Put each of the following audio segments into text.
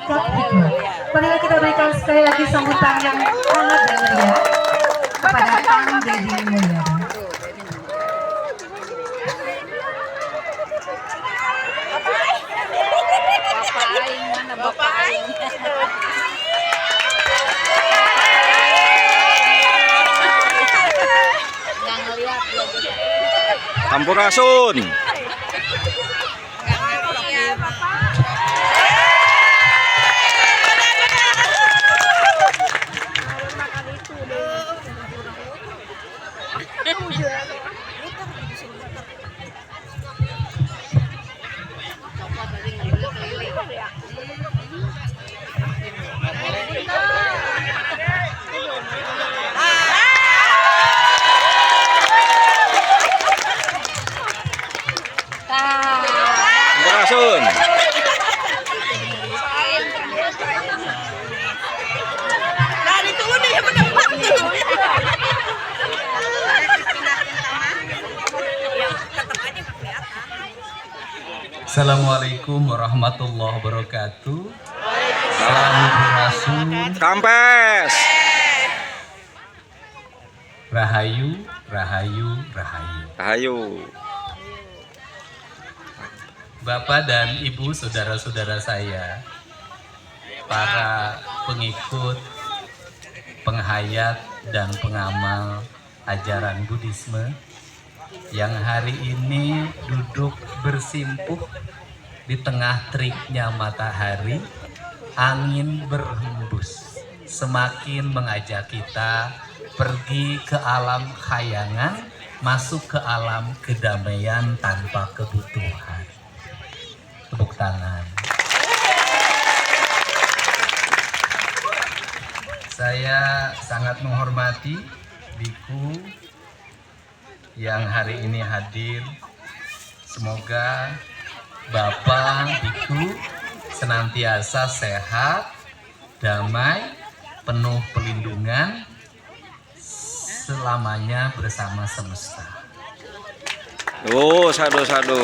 Marilah kita berikan sekali lagi sambutan yang hangat dan meriah kepada Kang Deddy Mulyana. Bapak Aing mana Bapak Aing? Nggak ngeliat dia juga. Sampurasun. Sampurasun. Assalamualaikum warahmatullahi wabarakatuh. Sampurasun. Kampes. Rahayu, rahayu, rahayu. Ayo. Bapak dan Ibu, saudara-saudara saya, para pengikut, penghayat, dan pengamal ajaran Buddhisme yang hari ini duduk bersimpuh di tengah teriknya matahari, angin berhembus, semakin mengajak kita pergi ke alam khayangan, masuk ke alam kedamaian tanpa kebutuhan. Tepuk tangan. Saya sangat menghormati biku yang hari ini hadir. Semoga Bapak biku senantiasa sehat, damai, penuh pelindungan, selamanya bersama semesta. Oh, sadu.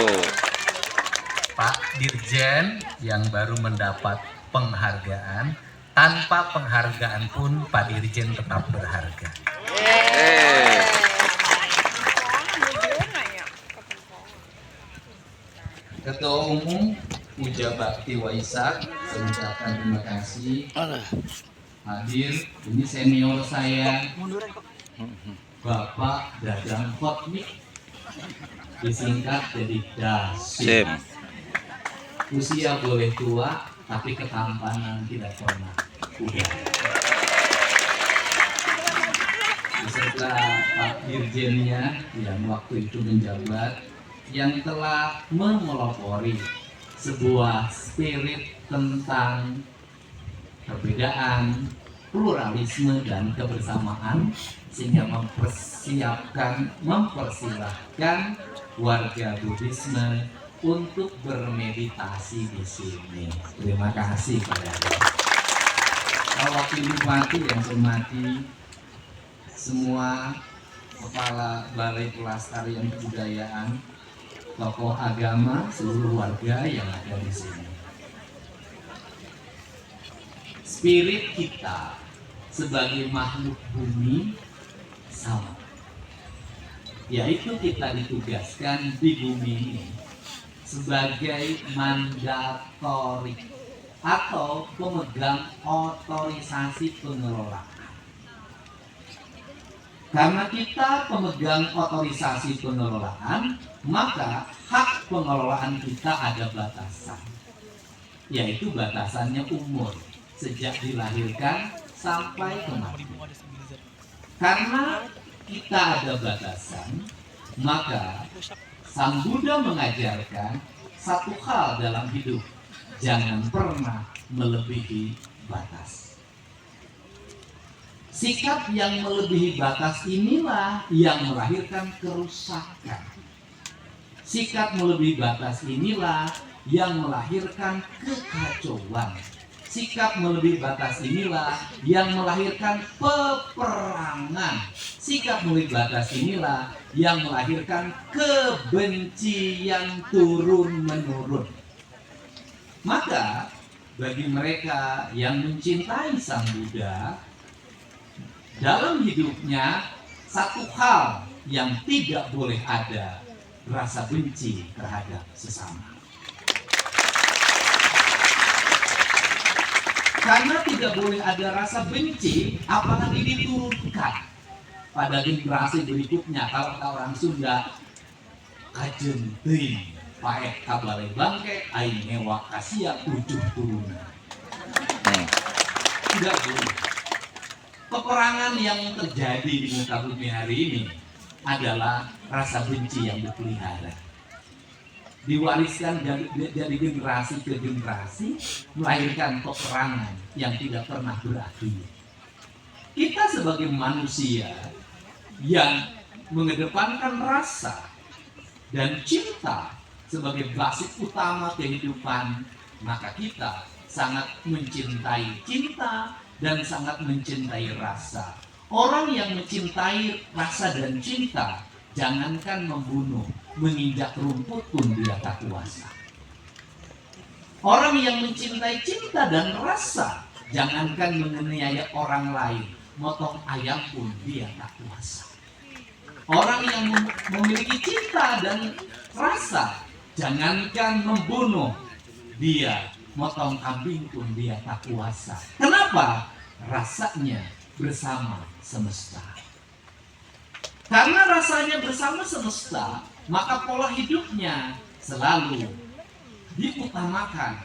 Pak Dirjen yang baru mendapat penghargaan, tanpa penghargaan pun Pak Dirjen tetap berharga. Ketua Umum Puja Bakti Waisak, saya ucapkan terima kasih hadir. Ini senior saya, Bapak Dadang Khotmik, disingkat jadi Dasim. Sim. Usia boleh tua, tapi ketampanan tidak pernah pudar. Beserta Pak Dirjennya yang waktu itu menjabat, yang telah memelopori sebuah spirit tentang perbedaan, pluralisme, dan kebersamaan, sehingga mempersilahkan warga Buddhisme untuk bermeditasi di sini. Terima kasih pada Pak Wakil Bupati yang saya hormati, semua kepala Balai Pelestarian Kebudayaan, tokoh agama, seluruh warga yang ada di sini. Spirit kita sebagai makhluk bumi sama, yaitu kita ditugaskan di bumi ini sebagai mandatorik atau pemegang otorisasi pengelolaan. Karena kita pemegang otorisasi pengelolaan, maka hak pengelolaan kita ada batasan, yaitu batasannya umur sejak dilahirkan sampai kematian. Karena kita ada batasan, maka Sang Buddha mengajarkan satu hal dalam hidup: jangan pernah melebihi batas. Sikap yang melebihi batas inilah yang melahirkan kerusakan. Sikap melebihi batas inilah yang melahirkan kekacauan. Sikap melebihi batas inilah yang melahirkan peperangan. Sikap melebihi batas inilah yang melahirkan kebencian turun-menurun. Maka bagi mereka yang mencintai Sang Buddha, dalam hidupnya satu hal yang tidak boleh ada, rasa benci terhadap sesama. Karena tidak boleh ada rasa benci, apalagi diturunkan pada generasi berikutnya. Kalau kata orang Sunda, kajen teuing paeh kabale bangke aing ngewa kasia 7 turunan. Tidak boleh. Peperangan yang terjadi di muka bumi hari ini adalah rasa benci yang dipelihara. Diwariskan dari generasi ke generasi, melahirkan peperangan yang tidak pernah berakhir. Kita sebagai manusia yang mengedepankan rasa dan cinta sebagai basis utama kehidupan, maka kita sangat mencintai cinta dan sangat mencintai rasa. Orang yang mencintai rasa dan cinta, jangankan membunuh, menginjak rumput pun dia tak kuasa. Orang yang mencintai cinta dan rasa, jangankan menganiaya orang lain, motong ayam pun dia tak kuasa. Orang yang memiliki cinta dan rasa, jangankan membunuh, dia motong kambing pun dia tak kuasa. Kenapa? Rasanya bersama semesta. Karena rasanya bersama semesta, maka pola hidupnya selalu diutamakan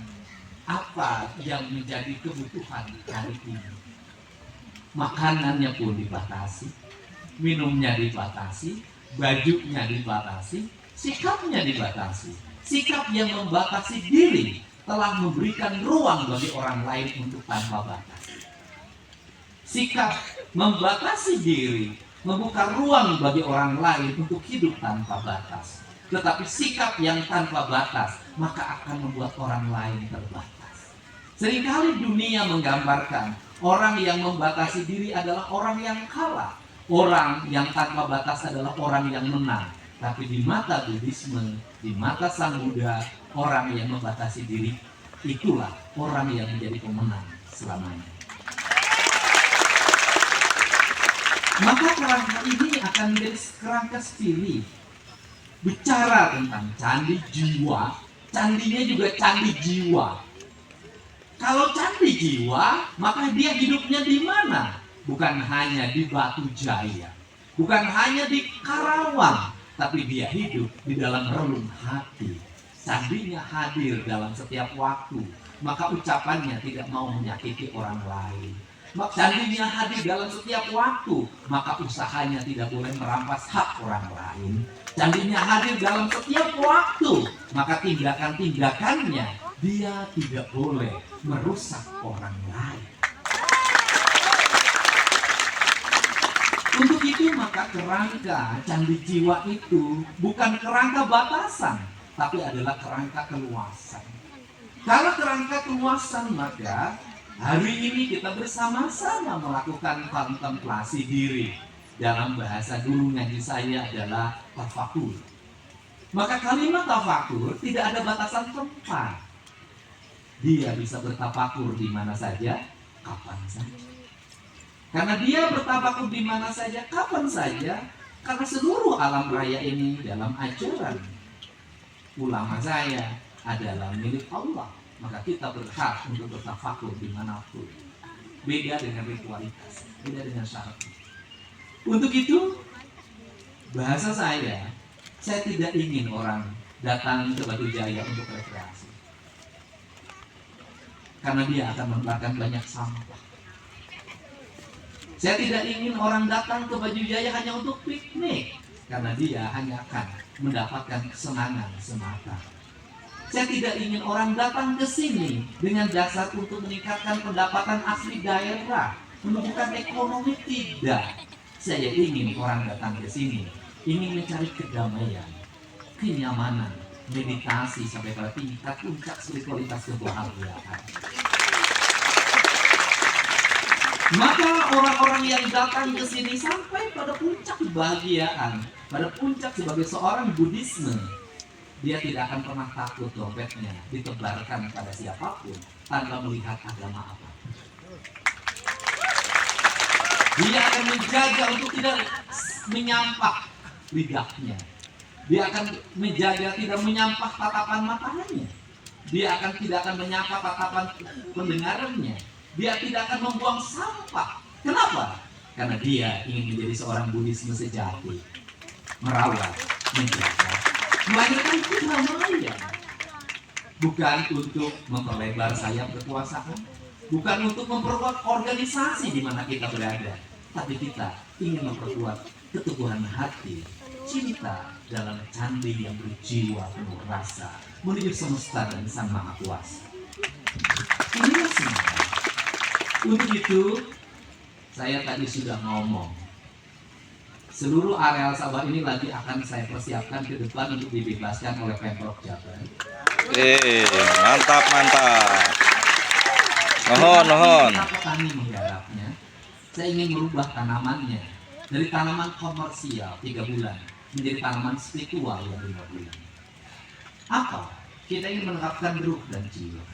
apa yang menjadi kebutuhan hari ini. Makanannya pun dibatasi, minumnya dibatasi, bajunya dibatasi, sikapnya dibatasi. Sikap yang membatasi diri telah memberikan ruang bagi orang lain untuk tanpa batas. Sikap membatasi diri membuka ruang bagi orang lain untuk hidup tanpa batas. Tetapi sikap yang tanpa batas maka akan membuat orang lain terbatas. Seringkali dunia menggambarkan orang yang membatasi diri adalah orang yang kalah. Orang yang tanpa batas adalah orang yang menang. Tapi di mata Buddhisme, di mata Sang Buddha, orang yang membatasi diri itulah orang yang menjadi pemenang selamanya. Maka kerangka ini akan menjadi kerangka spirit. Bicara tentang candi jiwa, candinya juga candi jiwa. Kalau candi jiwa, maka dia hidupnya di mana? Bukan hanya di Batu Jaya, bukan hanya di Karawang, tapi dia hidup di dalam relung hati. Candinya hadir dalam setiap waktu, maka ucapannya tidak mau menyakiti orang lain. Candinya hadir dalam setiap waktu, maka usahanya tidak boleh merampas hak orang lain. Candinya hadir dalam setiap waktu, maka tindakan-tindakannya dia tidak boleh merusak orang lain. Untuk itu maka kerangka candi jiwa itu bukan kerangka batasan, tapi adalah kerangka keluasan. Kalau kerangka keluasan, maka hari ini kita bersama-sama melakukan kontemplasi diri. Dalam bahasa dulu ngaji saya adalah tafakur. Maka kalimat tafakur tidak ada batasan tempat. Dia bisa bertafakur di mana saja, kapan saja. Karena dia bertafakur di mana saja, kapan saja. Karena seluruh alam raya ini dalam ajaran ulama saya adalah milik Allah. Maka kita berhak untuk bertafakur dimanapun. Beda dengan ritualitas, beda dengan syarat. Untuk itu, bahasa saya tidak ingin orang datang ke Batu Jaya untuk rekreasi. Karena dia akan mengeluarkan banyak sampah. Saya tidak ingin orang datang ke Batu Jaya hanya untuk piknik. Karena dia hanya akan mendapatkan kesenangan semata. Saya tidak ingin orang datang ke sini dengan dasar untuk meningkatkan pendapatan asli daerah, menumbuhkan ekonomi, tidak. Saya ingin orang datang ke sini ingin mencari kedamaian, kenyamanan, meditasi sampai pada tingkat puncak spiritualitas kebahagiaan. Maka orang-orang yang datang ke sini sampai pada puncak kebahagiaan, pada puncak sebagai seorang Buddhisme, dia tidak akan pernah takut dompetnya ditebarkan pada siapapun tanpa melihat agama apa. Dia akan menjaga untuk tidak menyampah lidahnya. Dia akan menjaga tidak menyampah tatapan matanya. Dia tidak akan menyampah tatapan pendengarannya. Dia tidak akan membuang sampah. Kenapa? Karena dia ingin menjadi seorang Buddhisme sejati. Merawat, menjaga, melahirkan kedamaian. Bukan untuk memperlebar sayap kekuasaan, bukan untuk memperkuat organisasi di mana kita berada, tapi kita ingin memperkuat keteguhan hati, cinta dalam candi yang berjiwa penuh rasa menuju semesta dan Sang Maha Kuasa. Inilah semua. Untuk itu, saya tadi sudah ngomong, seluruh areal Sabah ini lagi akan saya persiapkan ke depan untuk dibebaskan oleh Pemprov Jabar. Mantap, mantap. Nuhun. Petani menggarapnya, saya ingin merubah tanamannya dari tanaman komersial 3 bulan menjadi tanaman spiritual yang 5 bulan. Apa? Kita ingin menerapkan ruh dan jiwa.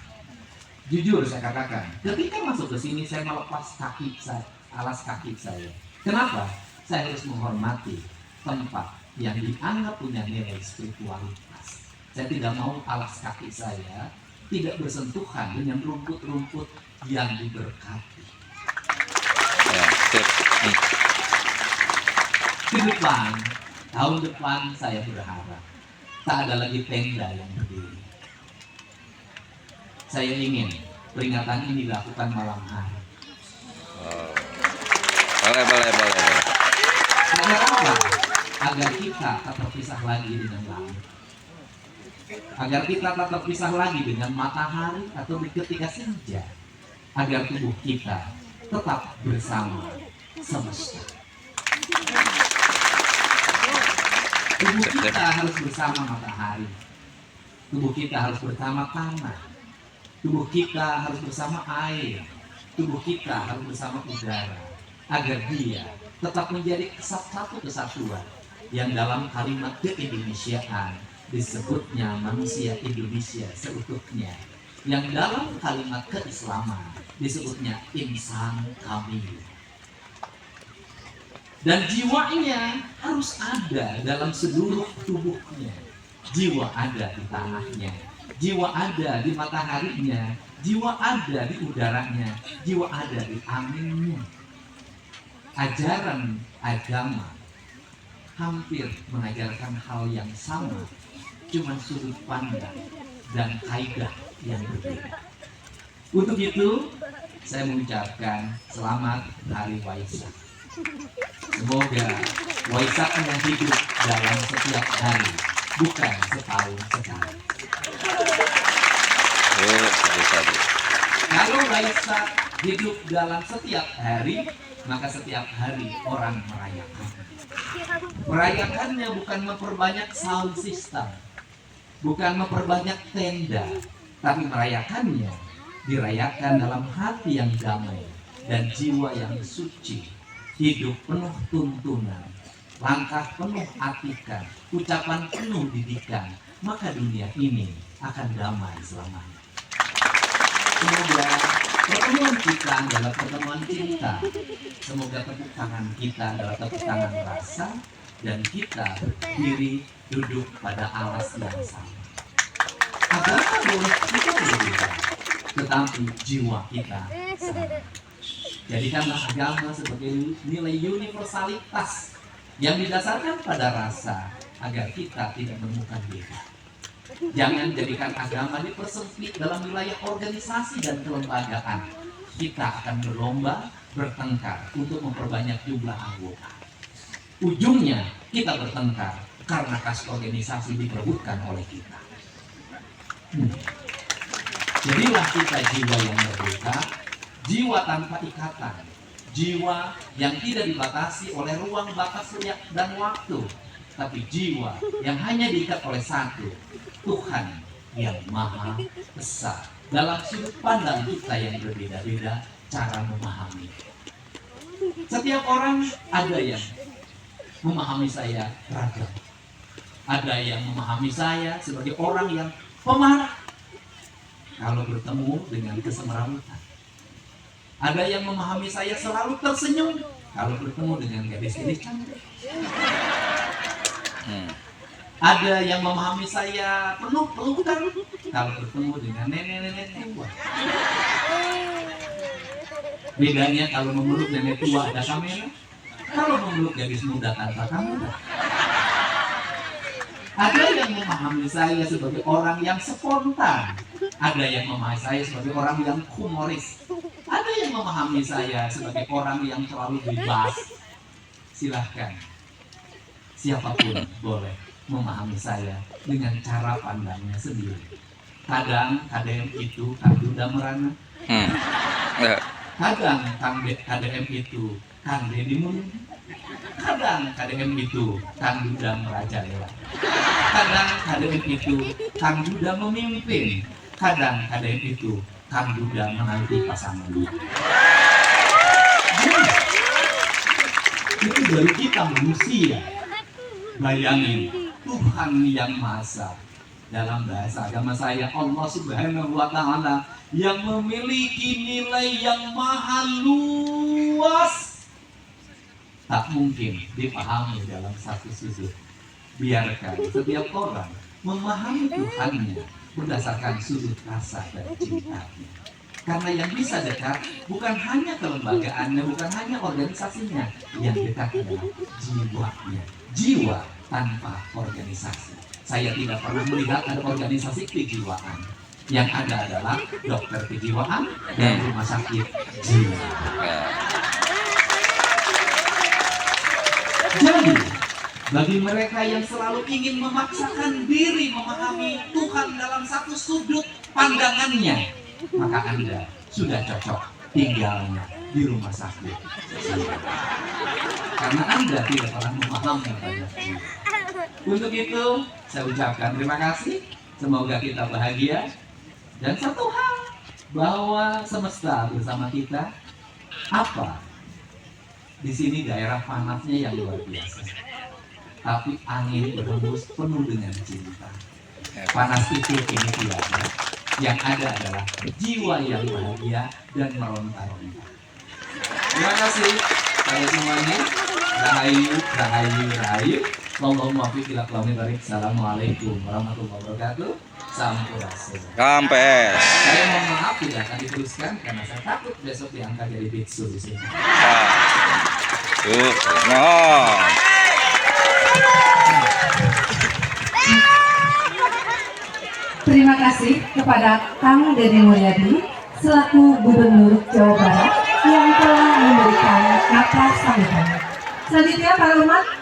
Jujur saya katakan, ketika masuk ke sini saya melepas alas kaki saya. Kenapa? Saya harus menghormati tempat yang dianggap punya nilai spiritualitas. Saya tidak mau alas kaki saya tidak bersentuhan dengan rumput-rumput yang diberkati. Ke depan, tahun depan saya berharap tak ada lagi tenda yang berdiri. Saya ingin peringatan ini dilakukan malam hari. Boleh. Agar apa? Agar kita tak terpisah lagi dengan langit. Agar kita tak terpisah lagi dengan matahari atau ketika senja. Agar tubuh kita tetap bersama semesta. Tubuh kita harus bersama matahari. Tubuh kita harus bersama tanah. Tubuh kita harus bersama air. Tubuh kita harus bersama udara. Agar dia tetap menjadi satu kesatuan yang dalam kalimat keindonesiaan disebutnya manusia Indonesia seutuhnya, yang dalam kalimat keislaman disebutnya insan kamil. Dan jiwanya harus ada dalam seluruh tubuhnya. Jiwa ada di tanahnya, jiwa ada di mataharinya, jiwa ada di udaranya, jiwa ada di anginnya. Ajaran agama hampir mengajarkan hal yang sama, cuma sudut pandang dan kaidah yang berbeda. Untuk itu, saya mengucapkan selamat Hari Waisak. Semoga Waisaknya hidup dalam setiap hari, bukan setahun sekali. Kalau Waisak hidup dalam setiap hari, maka setiap hari orang merayakan. Merayakannya bukan memperbanyak sound system, bukan memperbanyak tenda, tapi merayakannya dirayakan dalam hati yang damai dan jiwa yang suci, hidup penuh tuntunan, langkah penuh atikan, ucapan penuh didikan, maka dunia ini akan damai selamanya. Semoga pertemuan kita adalah pertemuan cinta. Semoga tepuk tangan kita adalah tepuk tangan rasa, dan kita berdiri duduk pada alas yang sama. Agama boleh kita berbeda, tetapi jiwa kita sama. Jadikanlah agama sebagai nilai universalitas yang didasarkan pada rasa, agar kita tidak menemukan beda. Jangan jadikan agama dipersempit dalam wilayah organisasi dan kelembagaan. Kita akan berlomba, bertengkar untuk memperbanyak jumlah anggota. Ujungnya kita bertengkar karena kas organisasi diperebutkan oleh kita. Jadilah kita jiwa yang merdeka, jiwa tanpa ikatan, jiwa yang tidak dibatasi oleh ruang batas dan waktu, tapi jiwa yang hanya diikat oleh satu, Tuhan yang Maha Besar. Dalam sudut pandang kita yang berbeda-beda cara memahami. Setiap orang ada yang memahami saya ragam. Ada yang memahami saya sebagai orang yang pemarah kalau bertemu dengan kesemrawutan. Ada yang memahami saya selalu tersenyum kalau bertemu dengan gadis-gadis cantik. Ada yang memahami saya penuh pelukan kalau bertemu dengan nenek-nenek tua. Bedanya kalau memeluk nenek tua ada kamera, kalau memeluk gadis muda tanpa kamera. Ada yang memahami saya sebagai orang yang spontan. Ada yang memahami saya sebagai orang yang humoris. Ada yang memahami saya sebagai orang yang terlalu bebas. Silahkan, siapapun boleh memahami saya dengan cara pandangnya sendiri. Kadang KDM itu Kang Duda Merana. Kadang KDM itu Kang Deddy Mulyadi. Kadang KDM itu Kang Duda merajalela. Kadang KDM itu Kang Duda memimpin. Kadang KDM itu Kang Duda menanti pasangan. Itu dari kita manusia. Bayangin, Tuhan yang Maha Esa. Dalam bahasa agama saya, Allah Subhanahu wa Ta'ala yang memiliki nilai yang maha luas, tak mungkin dipahami dalam satu sudut. Biarkan setiap orang memahami Tuhannya berdasarkan sudut rasa dan cintanya. Karena yang bisa dekat bukan hanya kelembagaannya, bukan hanya organisasinya, yang dekat adalah jiwanya. Jiwa tanpa organisasi. Saya tidak pernah melihat ada organisasi kejiwaan. Yang ada adalah dokter kejiwaan dan rumah sakit jiwa. Jadi, bagi mereka yang selalu ingin memaksakan diri memahami Tuhan dalam satu sudut pandangannya, maka Anda sudah cocok tinggalnya di rumah sakit jiwa. Karena Anda tidak pernah memahami pada jiwa. Untuk itu, saya ucapkan terima kasih. Semoga kita bahagia. Dan satu hal, bahwa semesta bersama kita. Apa? Di sini daerah panasnya yang luar biasa. Tapi angin berhembus penuh dengan cinta. Panas itu ini tidak ada. Yang ada adalah jiwa yang bahagia dan meronta-ronta. Terima kasih pada semuanya. Rahayu, rahayu, rahayu. Assalamualaikum warahmatullahi wabarakatuh. Sampurasun. Kampes. Saya mohon maaf tidak akan diteruskan karena saya takut besok diangkat jadi biksu di sini. Terima kasih kepada Kang Deddy Mulyadi selaku Gubernur Jawa Barat yang telah memberikan kata sambutan. Selanjutnya para umat